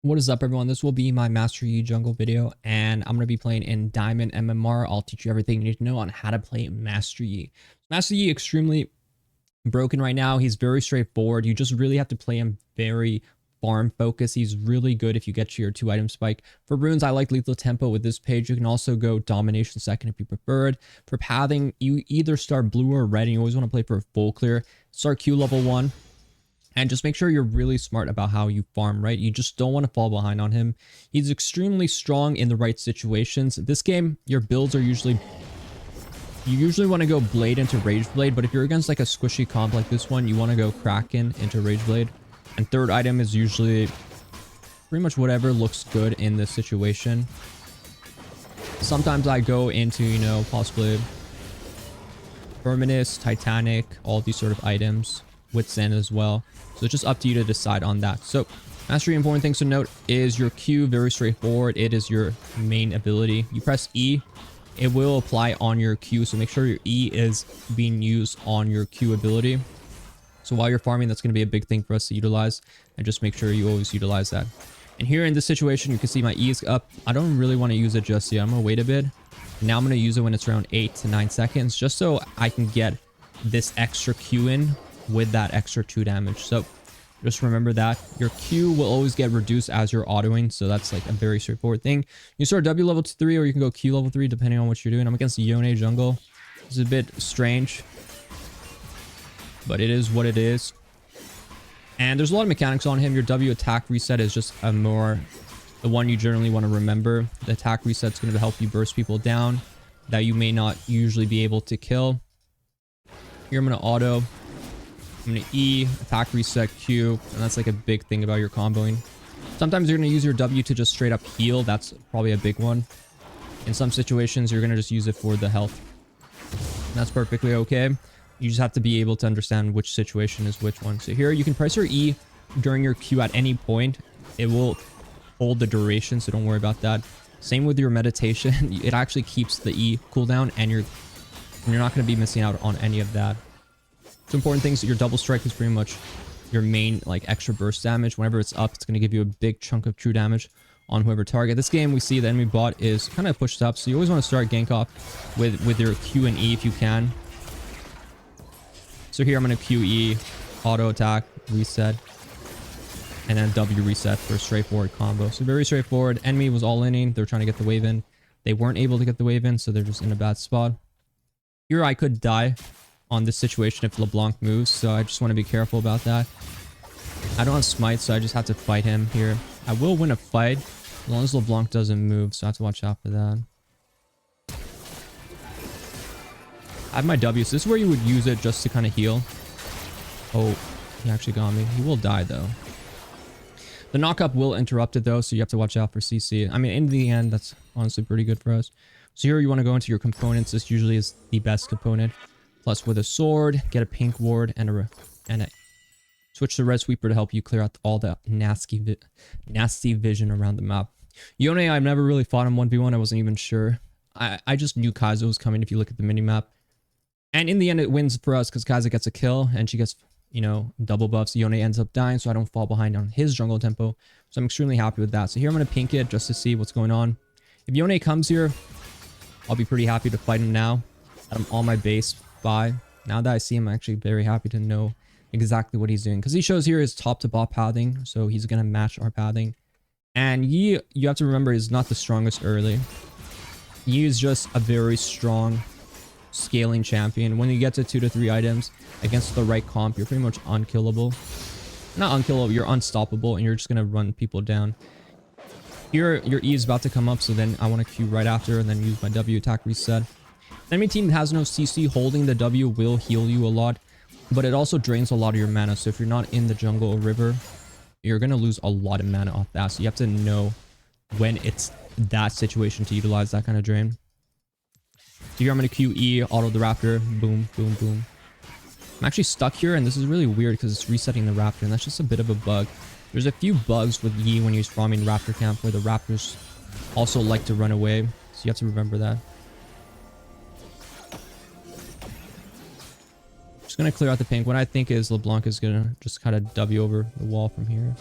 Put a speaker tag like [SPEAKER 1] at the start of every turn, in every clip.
[SPEAKER 1] What is up, everyone? This will be my Master Yi jungle video, and I'm going to be playing in Diamond MMR. I'll teach you everything you need to know on how to play Master Yi. Master Yi extremely broken right now. He's very straightforward. You just really have to play him very farm focused. He's really good if you get to your 2-item spike. For runes, I like lethal tempo with this page. You can also go domination second if you preferred. For pathing, you either start blue or red, and you always want to play for a full clear. Start Q level 1. And just make sure you're really smart about how you farm, right? You just don't want to fall behind on him. He's extremely strong in the right situations. This game, your builds are usually... You usually want to go Blade into Rage Blade, but if you're against like a squishy comp like this one, you want to go Kraken into Rage Blade. And third item is usually pretty much whatever looks good in this situation. Sometimes I go into, you know, possibly Terminus, Titanic, all these sort of items with Sand as well. So it's just up to you to decide on that. So mastery, important things to note is your Q, very straightforward. It is your main ability. You press E, it will apply on your Q. So make sure your E is being used on your Q ability. So while you're farming, that's going to be a big thing for us to utilize, and just make sure you always utilize that. And here in this situation, you can see my E is up. I don't really want to use it just yet. I'm going to wait a bit. Now I'm going to use it when it's around 8 to 9 seconds, just so I can get this extra Q in with that extra 2 damage. So just remember that your Q will always get reduced as you're autoing, so that's like a very straightforward thing. You start W level 3, or you can go Q level 3 depending on what you're doing. I'm against Yone jungle. It's a bit strange, but it is what it is. And there's a lot of mechanics on him. Your W attack reset is just the one you generally want to remember. The attack reset is going to help you burst people down that you may not usually be able to kill. Here I'm going to auto. I'm going to E, attack reset, Q, and that's like a big thing about your comboing. Sometimes you're going to use your W to just straight up heal. That's probably a big one. In some situations, you're going to just use it for the health. And that's perfectly okay. You just have to be able to understand which situation is which one. So here you can press your E during your Q at any point. It will hold the duration, so don't worry about that. Same with your meditation. It actually keeps the E cooldown, and you're not going to be missing out on any of that. So important things, your double strike is pretty much your main like extra burst damage. Whenever it's up, it's going to give you a big chunk of true damage on whoever target. This game we see the enemy bot is kind of pushed up, so you always want to start gank off with your Q and E if you can. So here I'm going to QE, auto attack, reset, and then W reset for a straightforward combo. So very straightforward. Enemy was all inning. They're trying to get the wave in. They weren't able to get the wave in, so they're just in a bad spot. Here I could die on this situation if LeBlanc moves, so I just want to be careful about that. I don't have smite, so I just have to fight him here. I will win a fight as long as LeBlanc doesn't move, so I have to watch out for that. I have my W, so this is where you would use it just to kind of heal. Oh, he actually got me. He will die though. The knockup will interrupt it though, so you have to watch out for CC. I mean, in the end, that's honestly pretty good for us. So here you want to go into your components. This usually is the best component. Plus with a sword, get a pink ward, and a switch to red sweeper to help you clear out all the nasty vision around the map. Yone, I've never really fought him 1v1. I wasn't even sure. I just knew Kaizo was coming if you look at the minimap. And in the end, it wins for us because Kaizo gets a kill and she gets, you know, double buffs. Yone ends up dying, so I don't fall behind on his jungle tempo. So I'm extremely happy with that. So here I'm going to pink it just to see what's going on. If Yone comes here, I'll be pretty happy to fight him now. I'm on my base. Now that I see him, I'm actually very happy to know exactly what he's doing, because he shows here his top to bot pathing, so he's gonna match our pathing. And you have to remember, he's not the strongest early. He is just a very strong scaling champion. When you get to 2 to 3 items against the right comp, you're pretty much unkillable. Not unkillable, you're unstoppable, and you're just gonna run people down. Here your E is about to come up, so then I want to Q right after and then use my W attack reset. Enemy team has no CC. Holding the W will heal you a lot, but it also drains a lot of your mana. So if you're not in the jungle or river, you're going to lose a lot of mana off that. So you have to know when it's that situation to utilize that kind of drain. So here I'm going to QE, auto the raptor, boom, boom, boom. I'm actually stuck here, and this is really weird because it's resetting the raptor, and that's just a bit of a bug. There's a few bugs with Yi when he's farming raptor camp where the raptors also like to run away. So you have to remember that. Just gonna clear out the pink. What I think is LeBlanc is gonna just kind of W over the wall from here.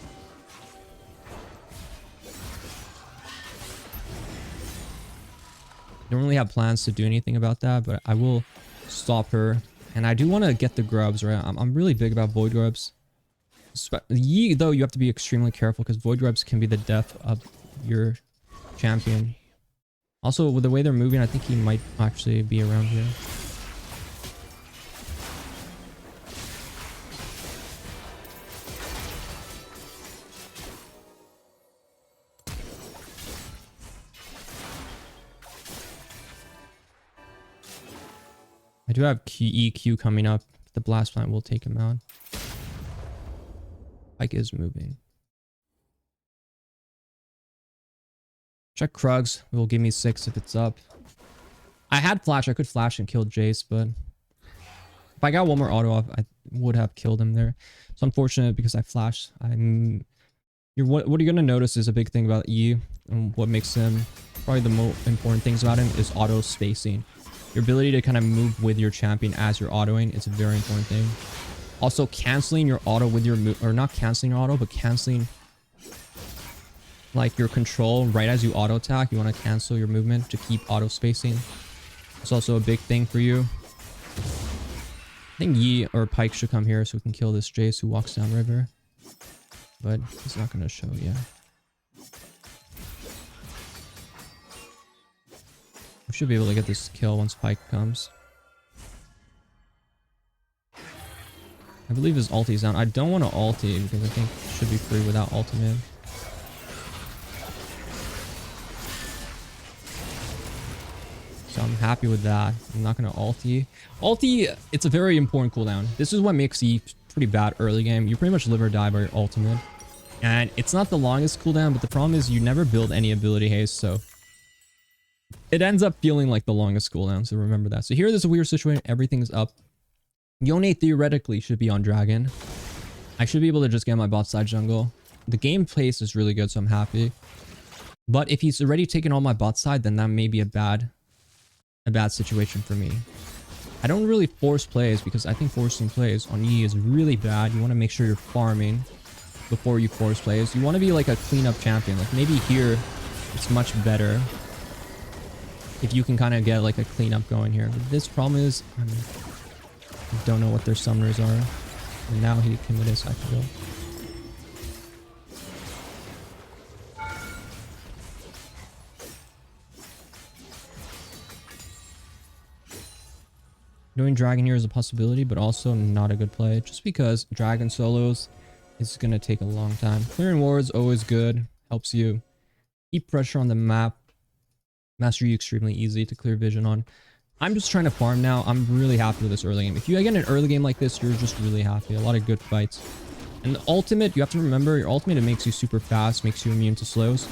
[SPEAKER 1] don't really have plans to do anything about that, but I will stop her. And I do want to get the grubs, right? I'm really big about void grubs. Yi, though, you have to be extremely careful because void grubs can be the death of your champion. Also, with the way they're moving, I think he might actually be around here. I do have EQ coming up. The blast plant will take him out. Pike is moving. Check Krugs. It will give me 6 if it's up. I had flash. I could flash and kill Jace, but if I got one more auto off, I would have killed him there. It's unfortunate because I flashed. What you're gonna notice is a big thing about E, and what makes him probably the most important things about him is auto spacing. Your ability to kind of move with your champion as you're autoing is a very important thing. Also, canceling your auto with your move, or not canceling your auto, but canceling like your control right as you auto attack. You want to cancel your movement to keep auto spacing. It's also a big thing for you. I think Yi or Pike should come here so we can kill this Jace who walks down river. But he's not going to show yet. We should be able to get this kill once Pike comes. I believe his ulti's down. I don't want to ulti because I think it should be free without ultimate. So I'm happy with that. I'm not going to ulti. Ulti, it's a very important cooldown. This is what makes E pretty bad early game. You pretty much live or die by your ultimate. And it's not the longest cooldown, but the problem is you never build any ability haste, so it ends up feeling like the longest cooldown, so remember that. So here, there's a weird situation. Everything's up. Yone theoretically should be on dragon. I should be able to just get my bot side jungle. The game pace is really good, so I'm happy. But if he's already taken all my bot side, then that may be a bad situation for me. I don't really force plays because I think forcing plays on E is really bad. You want to make sure you're farming before you force plays. You want to be like a cleanup champion. Like maybe here, it's much better if you can kind of get like a cleanup going here. But this problem is, I don't know what their summoners are. And now he committed, so I can go. Doing dragon here is a possibility, but also not a good play. Just because dragon solos is going to take a long time. Clearing wards always good. Helps you keep pressure on the map. Master Yi extremely easy to clear vision on. I'm just trying to farm now. I'm really happy with this early game. If you get an early game like this, you're just really happy. A lot of good fights. And the ultimate, you have to remember, your ultimate, it makes you super fast, makes you immune to slows.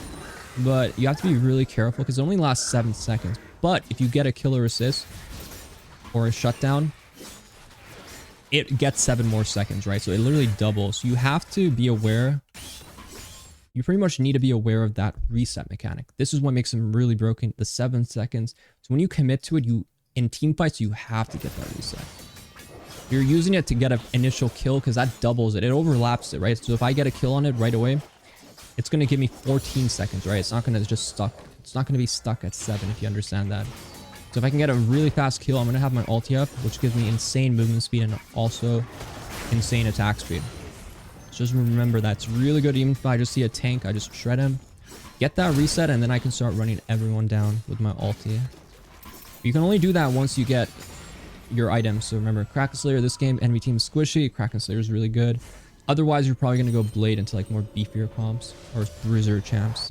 [SPEAKER 1] But you have to be really careful because it only lasts 7 seconds. But if you get a killer assist or a shutdown, it gets 7 more seconds, right? So it literally doubles. You have to be aware. You pretty much need to be aware of that reset mechanic. This is what makes them really broken, the 7 seconds. So when you commit to it, in team fights, you have to get that reset. You're using it to get an initial kill because that doubles it. It overlaps it, right? So if I get a kill on it right away, it's going to give me 14 seconds, right? It's not going to just stuck. It's not going to be stuck at 7 if you understand that. So if I can get a really fast kill, I'm going to have my ulti up, which gives me insane movement speed and also insane attack speed. So just remember that. It's really good. Even if I just see a tank, I just shred him, get that reset, and then I can start running everyone down with my ulti. You can only do that once you get your items. So remember, Kraken Slayer, this game, enemy team is squishy. Kraken Slayer is really good. Otherwise, you're probably going to go Blade into like more beefier comps or Bruiser champs.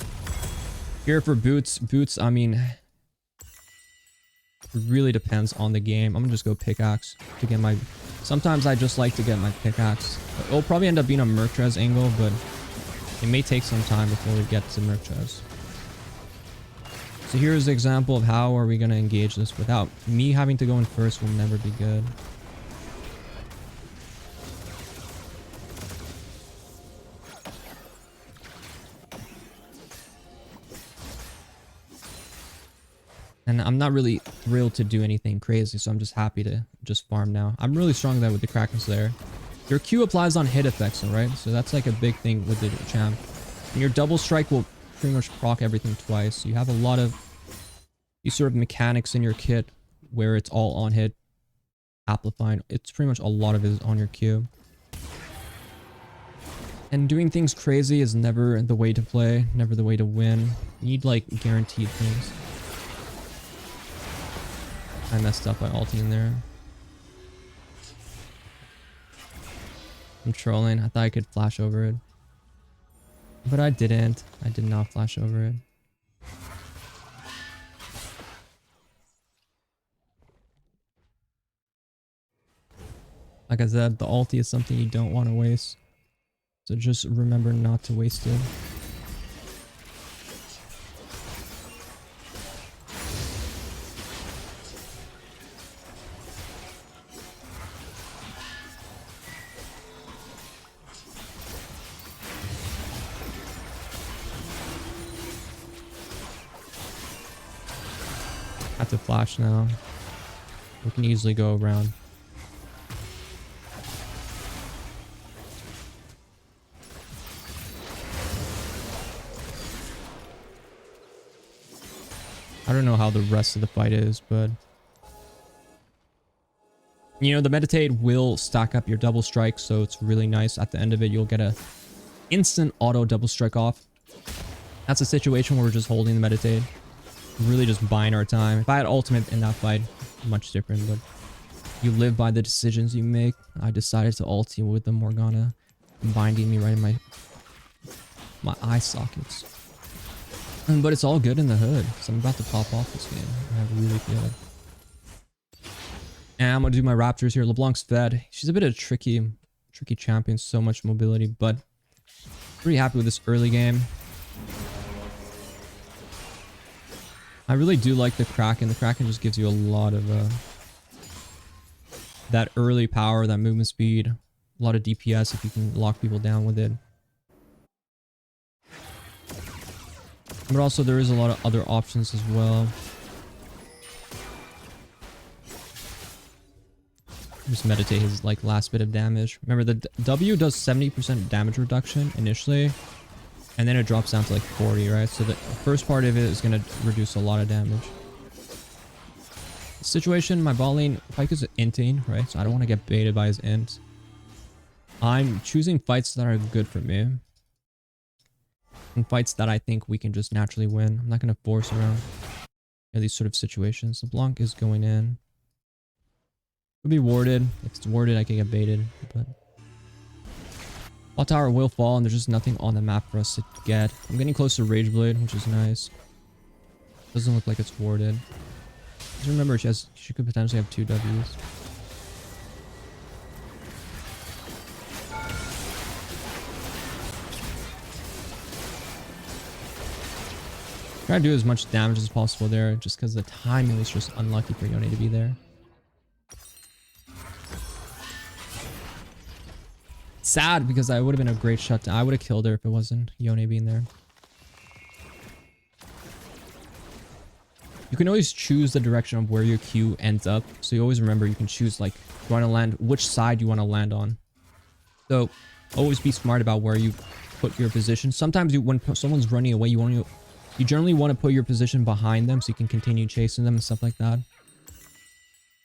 [SPEAKER 1] Here for Boots. Boots, I mean, it really depends on the game. I'm gonna just go pickaxe to get my... Sometimes I just like to get my pickaxe. It'll probably end up being a Merchrez angle, but it may take some time before we get to Merchrez. So here's the example of how are we gonna engage this without me having to go in first. Will never be good. And I'm not really thrilled to do anything crazy, so I'm just happy to just farm now. I'm really strong there with the Kraken Slayer. Your Q applies on hit effects, right? So that's like a big thing with the champ. And your double strike will pretty much proc everything twice. You have a lot of these sort of mechanics in your kit where it's all on hit, amplifying. It's pretty much a lot of it is on your Q. And doing things crazy is never the way to play, never the way to win. You need like guaranteed things. I messed up by ulting there. I'm trolling. I thought I could flash over it. But I didn't. I did not flash over it. Like I said, the ulti is something you don't want to waste. So just remember not to waste it. Have to flash now. We can easily go around. I don't know how the rest of the fight is, but you know, the meditate will stack up your double strike, so it's really nice. At the end of it, you'll get a instant auto double strike off. That's a situation where we're just holding the meditate, really just buying our time. If I had ultimate in that fight, much different, but you live by the decisions you make. I decided to ult you with the Morgana binding me right in my eye sockets. But it's all good in the hood, so I'm about to pop off this game. I really feel it. And I'm gonna do my Raptors here. LeBlanc's fed. She's a bit of a tricky champion, so much mobility, but pretty happy with this early game. I really do like the Kraken. The Kraken just gives you a lot of that early power, that movement speed, a lot of DPS if you can lock people down with it. But also there is a lot of other options as well. Just meditate his like last bit of damage. Remember the W does 70% damage reduction initially, and then it drops down to like 40, right? So the first part of it is going to reduce a lot of damage. Situation, my bot lane, Pyke is inting, right? So I don't want to get baited by his int. I'm choosing fights that are good for me. And fights that I think we can just naturally win. I'm not going to force around these sort of situations. LeBlanc is going in. Could be warded. If it's warded, I can get baited. But bot tower will fall, and there's just nothing on the map for us to get. I'm getting close to Rage Blade, which is nice. Doesn't look like it's warded. Just remember, she could potentially have 2 Ws. Try to do as much damage as possible there, just because the timing was just unlucky for Yone to be there. Sad, because I would have been a great shutdown. I would have killed her if it wasn't Yone being there. You can always choose the direction of where your Q ends up. So you always remember you can choose like you want to land, which side you want to land on. So always be smart about where you put your position. Sometimes when someone's running away, you generally want to put your position behind them so you can continue chasing them and stuff like that.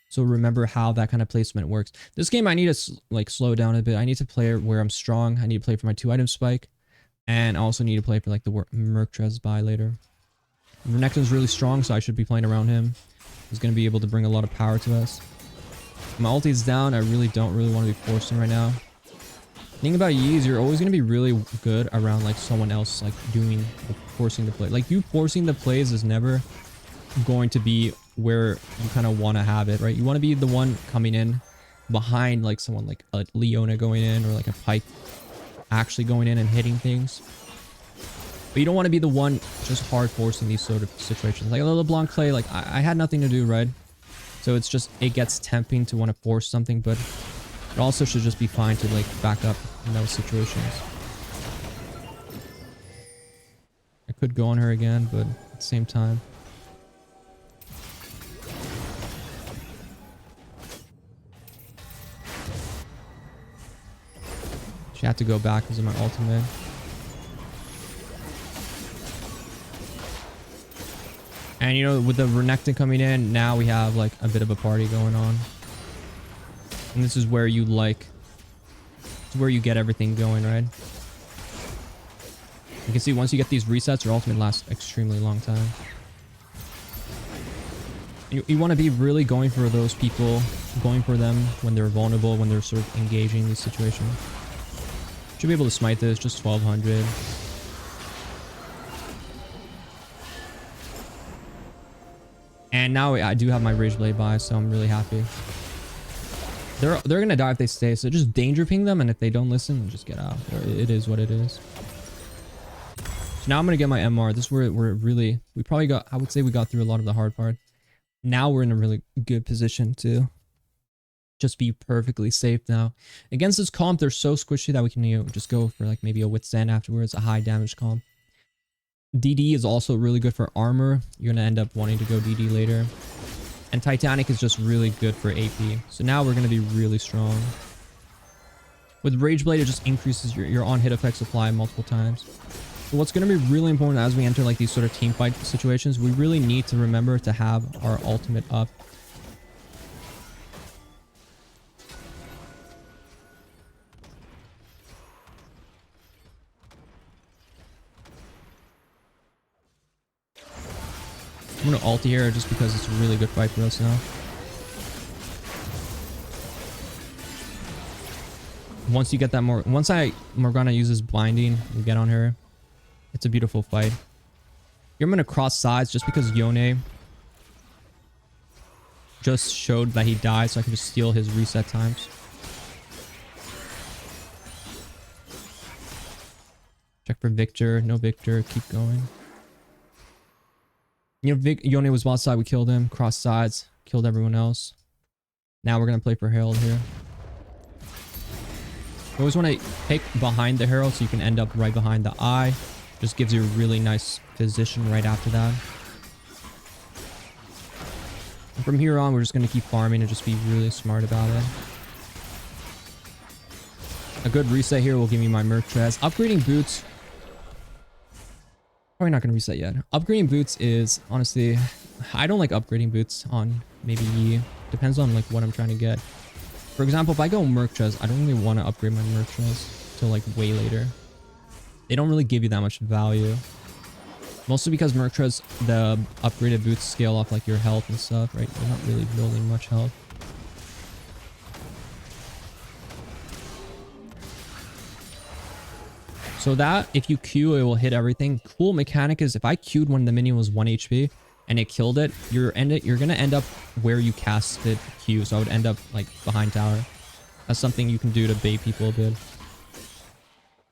[SPEAKER 1] So remember how that kind of placement works. This game I need to like slow down a bit. I need to play where I'm strong. I need to play for my 2-item spike. And I also need to play for like the Merctrez buy later. Renekton's really strong, so I should be playing around him. He's going to be able to bring a lot of power to us. My ulti's down. I really don't want to be forcing right now. The thing about Yi is you're always going to be really good around like someone else like forcing the play. Like you forcing the plays is never going to be where you kind of want to have it, right? You want to be the one coming in behind like someone like a Leona going in, or like a Pyke actually going in and hitting things. But you don't want to be the one just hard forcing these sort of situations. Like a LeBlanc play, like I had nothing to do, right? So it's just, it gets tempting to want to force something, but it also should just be fine to like back up in those situations. I could go on her again, but at the same time. She had to go back because of my ultimate. And you know, with the Renekton coming in, now we have like a bit of a party going on. And this is where you like, it's where you get everything going, right? You can see once you get these resets, your ultimate lasts extremely long time. You want to be really going for those people, going for them when they're vulnerable, when they're sort of engaging in these situations. Should be able to smite this, just 1200. And now I do have my Rage Blade by, so I'm really happy. They're gonna die if they stay, so just danger ping them, and if they don't listen, just get out. It is what it is. So now I'm gonna get my MR. This is where we're really, we probably got, I would say we got through a lot of the hard part. Now we're in a really good position to just be perfectly safe now. Against this comp, they're so squishy that we can, you know, just go for like maybe a withstand afterwards, a high damage comp. DD is also really good for armor. You're going to end up wanting to go DD later. And Titanic is just really good for AP. So now we're going to be really strong. With Rage Blade, it just increases your on-hit effect supply multiple times. So what's going to be really important as we enter like these sort of team fight situations, we really need to remember to have our ultimate up. I'm going to ult here just because it's a really good fight for us now. Once you get that once Morgana uses blinding, we get on her. It's a beautiful fight. Here I'm going to cross sides just because Yone just showed that he died, so I can just steal his reset times. Check for Victor. No Victor. Keep going. You know, Yone was bot side. We killed him. Cross sides. Killed everyone else. Now we're going to play for Herald here. You always want to pick behind the Herald so you can end up right behind the eye. Just gives you a really nice position right after that. And from here on, we're just going to keep farming and just be really smart about it. A good reset here will give me my Merc Trez. Upgrading boots. Probably not going to reset yet. Upgrading boots is, honestly, I don't like upgrading boots on maybe Yi. Depends on like what I'm trying to get. For example, if I go Merc Trez, I don't really want to upgrade my Merc Trez till like way later. They don't really give you that much value. Mostly because Merc Trez, the upgraded boots scale off like your health and stuff, right? You're not really building much health. So that, if you Q, it will hit everything. Cool mechanic is if I Q'd when the minion was 1 HP and it killed it, you're going to end up where you casted Q. So I would end up like behind tower. That's something you can do to bait people a bit.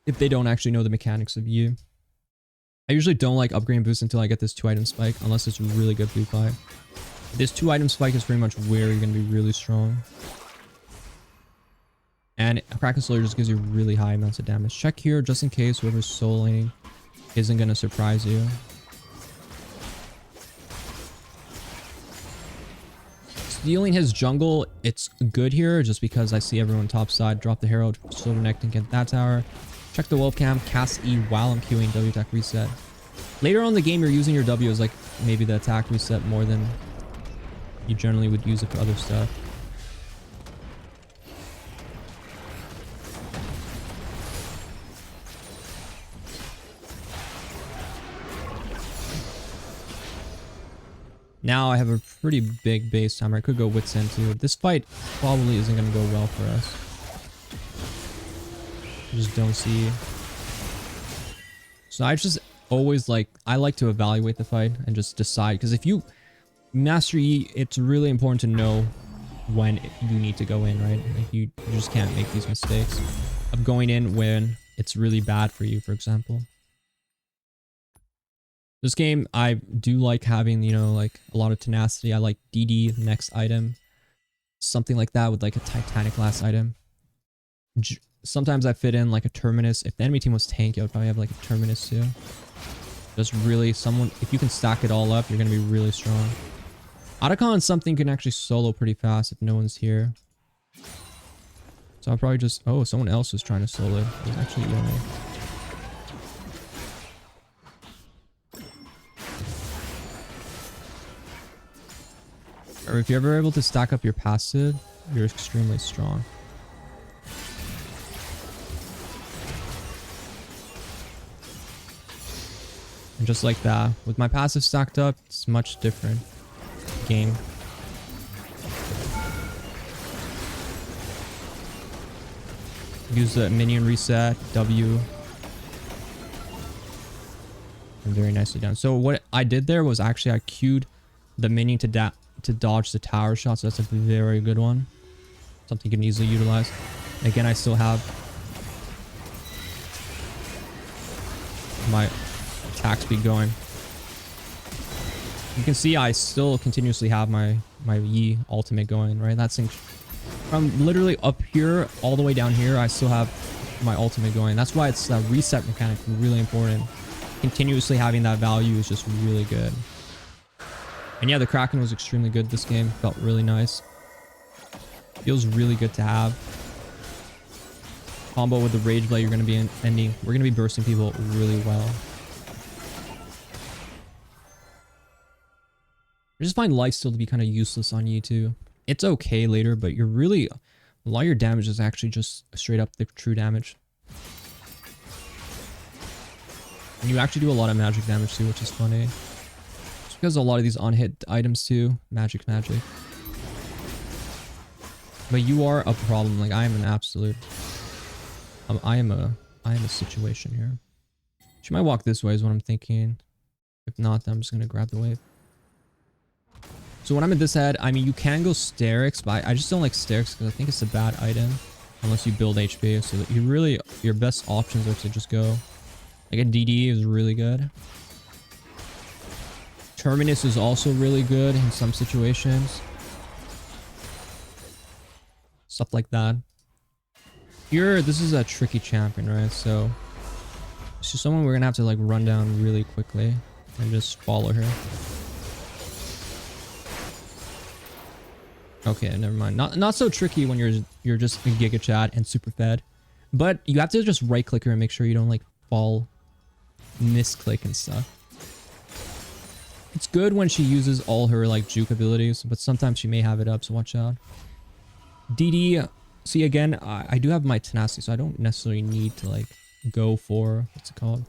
[SPEAKER 1] If they don't actually know the mechanics of you. I usually don't like upgrading boosts until I get this 2-item spike, unless it's a really good boot fight. This 2-item spike is pretty much where you're going to be really strong. And Kraken Slayer just gives you really high amounts of damage. Check here just in case whoever's soul laning isn't going to surprise you. Stealing his jungle, it's good here just because I see everyone top side. Drop the Herald, Silver Neck and get that tower. Check the Wolf Cam, cast E while I'm queuing W attack reset. Later on in the game, you're using your W as like maybe the attack reset more than you generally would use it for other stuff. Now I have a pretty big base timer. I could go Witsend too. This fight probably isn't going to go well for us. I just don't see. So I just always I like to evaluate the fight and just decide. Because if you master E, it's really important to know when you need to go in, right? Like you just can't make these mistakes of going in when it's really bad for you, for example. This game, I do like having, you know, like a lot of tenacity. I like DD next item. Something like that with like a Titanic last item. Sometimes I fit in like a Terminus. If the enemy team was tanky, I would probably have like a Terminus too. Just really if you can stack it all up, you're going to be really strong. Otacon is something you can actually solo pretty fast if no one's here. So I'll probably just, oh, someone else was trying to solo it. It was actually Yone. Or if you're ever able to stack up your passive, you're extremely strong. And just like that, with my passive stacked up, it's much different game. Use the minion reset, W. And very nicely done. So what I did there was actually I queued the minion to dodge the tower shot. So that's a very good one. Something you can easily utilize. Again, I still have my attack speed going. You can see I still continuously have my Yi ultimate going, right? That's from literally up here all the way down here, I still have my ultimate going. That's why it's that reset mechanic really important. Continuously having that value is just really good. And yeah, the Kraken was extremely good this game. Felt really nice. Feels really good to have. Combo with the Rage Blade, you're going to be ending. We're going to be bursting people really well. I just find lifesteal to be kind of useless on you too. It's okay later, but you're really... A lot of your damage is actually just straight up the true damage. And you actually do a lot of magic damage too, which is funny. Just because a lot of these on-hit items too. Magic. But you are a problem. Like, I am an absolute... I am a situation here. She might walk this way is what I'm thinking. If not, then I'm just going to grab the wave. So when I'm at this head, I mean, you can go Sterix, but I just don't like Sterix because I think it's a bad item. Unless you build HP. So that you really... Your best options are to just go... Like a DD is really good. Terminus is also really good in some situations. Stuff like that. Here, this is a tricky champion, right? So... It's just someone we're gonna have to like run down really quickly. And just follow her. Okay, never mind. Not so tricky when you're just a Giga Chat and super fed. But you have to just right click her and make sure you don't like fall... misclick and stuff. It's good when she uses all her like juke abilities, but sometimes she may have it up, so watch out. DD, see again, I do have my tenacity, so I don't necessarily need to like go for, what's it called?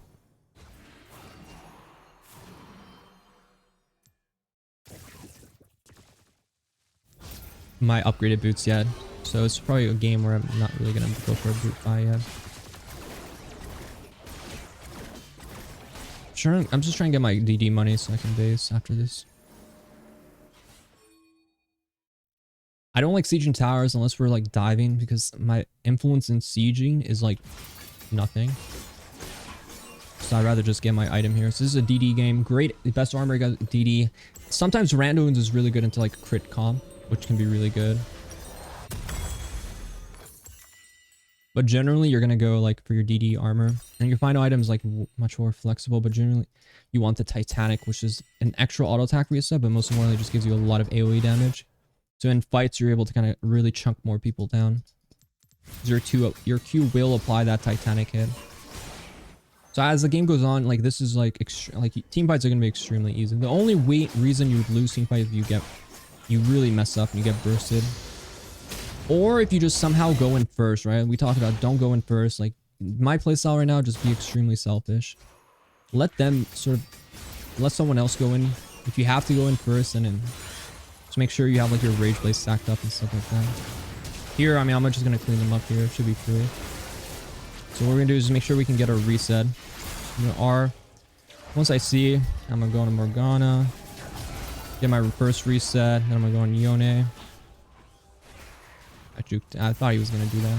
[SPEAKER 1] My upgraded boots yet. So it's probably a game where I'm not really gonna go for a boot buy yet. Sure, I'm just trying to get my DD money so I can base after this. I don't like sieging towers unless we're like diving because my influence in sieging is like nothing. So I'd rather just get my item here. So this is a DD game. Great, the best armor got DD. Sometimes randoms is really good into like crit comp, which can be really good. But generally, you're going to go like for your DD armor. And your final item is like much more flexible. But generally, you want the Titanic, which is an extra auto attack reset. But most importantly, just gives you a lot of AoE damage. So in fights, you're able to kind of really chunk more people down. Your Q will apply that Titanic hit. So as the game goes on, like this is like team fights are going to be extremely easy. The only reason you would lose team fight is you really mess up and you get bursted. Or if you just somehow go in first, right? We talked about don't go in first. Like my playstyle right now, just be extremely selfish. Let them let someone else go in. If you have to go in first, then just make sure you have like your Rage Blade stacked up and stuff like that. Here, I mean, I'm just going to clean them up here. It should be free. So what we're going to do is just make sure we can get our reset. R. Once I see, I'm going to go into Morgana. Get my first reset. Then I'm going to go on Yone. I thought he was going to do that.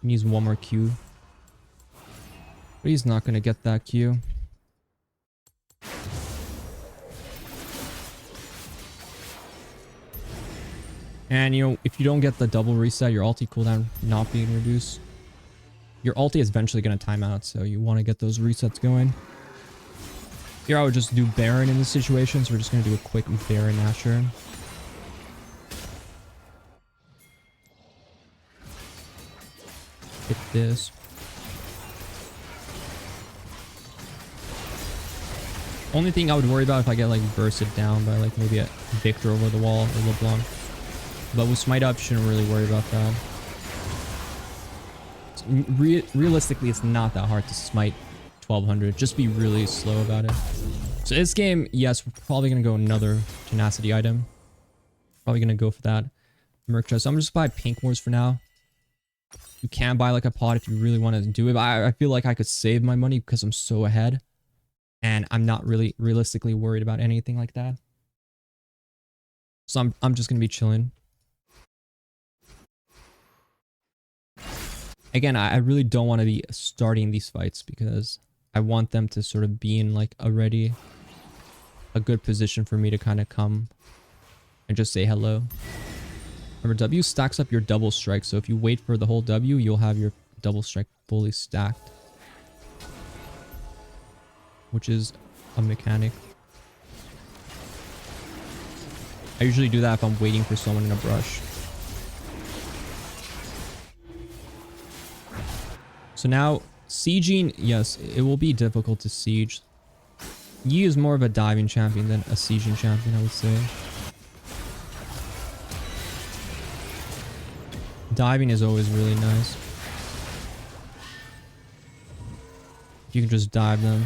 [SPEAKER 1] He needs one more Q. But he's not going to get that Q. And you know, if you don't get the double reset, your ulti cooldown not being reduced, your ulti is eventually going to time out. So you want to get those resets going. Here I would just do Baron in this situation, so we're just going to do a quick Baron Asher. Hit this. Only thing I would worry about if I get like bursted down by like maybe a Victor over the wall or LeBlanc. But with Smite up, shouldn't really worry about that. Realistically, it's not that hard to smite 1200. Just be really slow about it. So this game, yes, we're probably going to go another tenacity item. Probably going to go for that Merc chest. So I'm just buy pink wars for now. You can buy like a pot if you really want to do it. But I feel like I could save my money because I'm so ahead. And I'm not really realistically worried about anything like that. So I'm just going to be chilling. Again, I really don't want to be starting these fights because I want them to sort of be in like a good position for me to kind of come and just say hello. Remember, W stacks up your double strike. So if you wait for the whole W, you'll have your double strike fully stacked. Which is a mechanic. I usually do that if I'm waiting for someone in a brush. So now, sieging, yes, it will be difficult to siege. Yi is more of a diving champion than a sieging champion, I would say. Diving is always really nice. You can just dive them.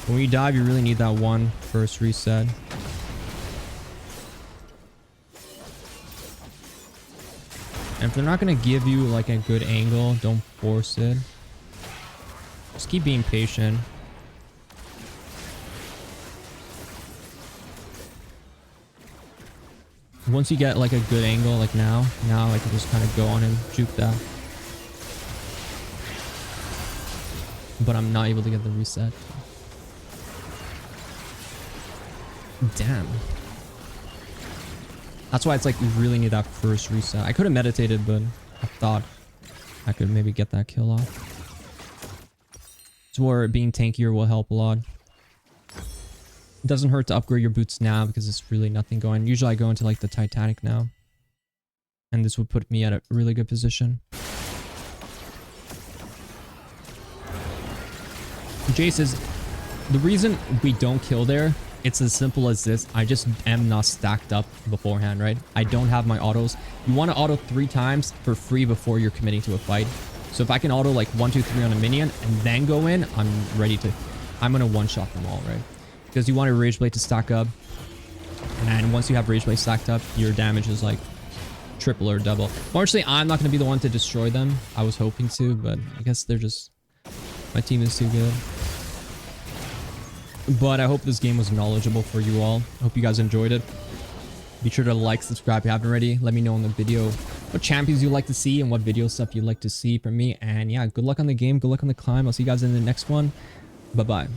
[SPEAKER 1] When you dive, you really need that one first reset. And if they're not going to give you like a good angle, don't force it. Just keep being patient. Once you get like a good angle, like now I can just kind of go on him, juke that. But I'm not able to get the reset. Damn. That's why it's like you really need that first reset. I could have meditated, but I thought I could maybe get that kill off. It's where being tankier will help a lot. It doesn't hurt to upgrade your boots now because it's really nothing going. Usually I go into like the Titanic now. And this would put me at a really good position. Jace is... The reason we don't kill there, it's as simple as this. I just am not stacked up beforehand, right? I don't have my autos. You want to auto 3 times for free before you're committing to a fight. So if I can auto like 1, 2, 3 on a minion and then go in, I'm ready to... I'm going to one-shot them all, right? Because you want your Rage Blade to stack up. And once you have Rage Blade stacked up, your damage is like triple or double. Fortunately, I'm not going to be the one to destroy them. I was hoping to, but I guess they're just... My team is too good. But I hope this game was knowledgeable for you all. I hope you guys enjoyed it. Be sure to like, subscribe if you haven't already. Let me know in the video what champions you'd like to see and what video stuff you'd like to see from me. And yeah, good luck on the game. Good luck on the climb. I'll see you guys in the next one. Bye-bye.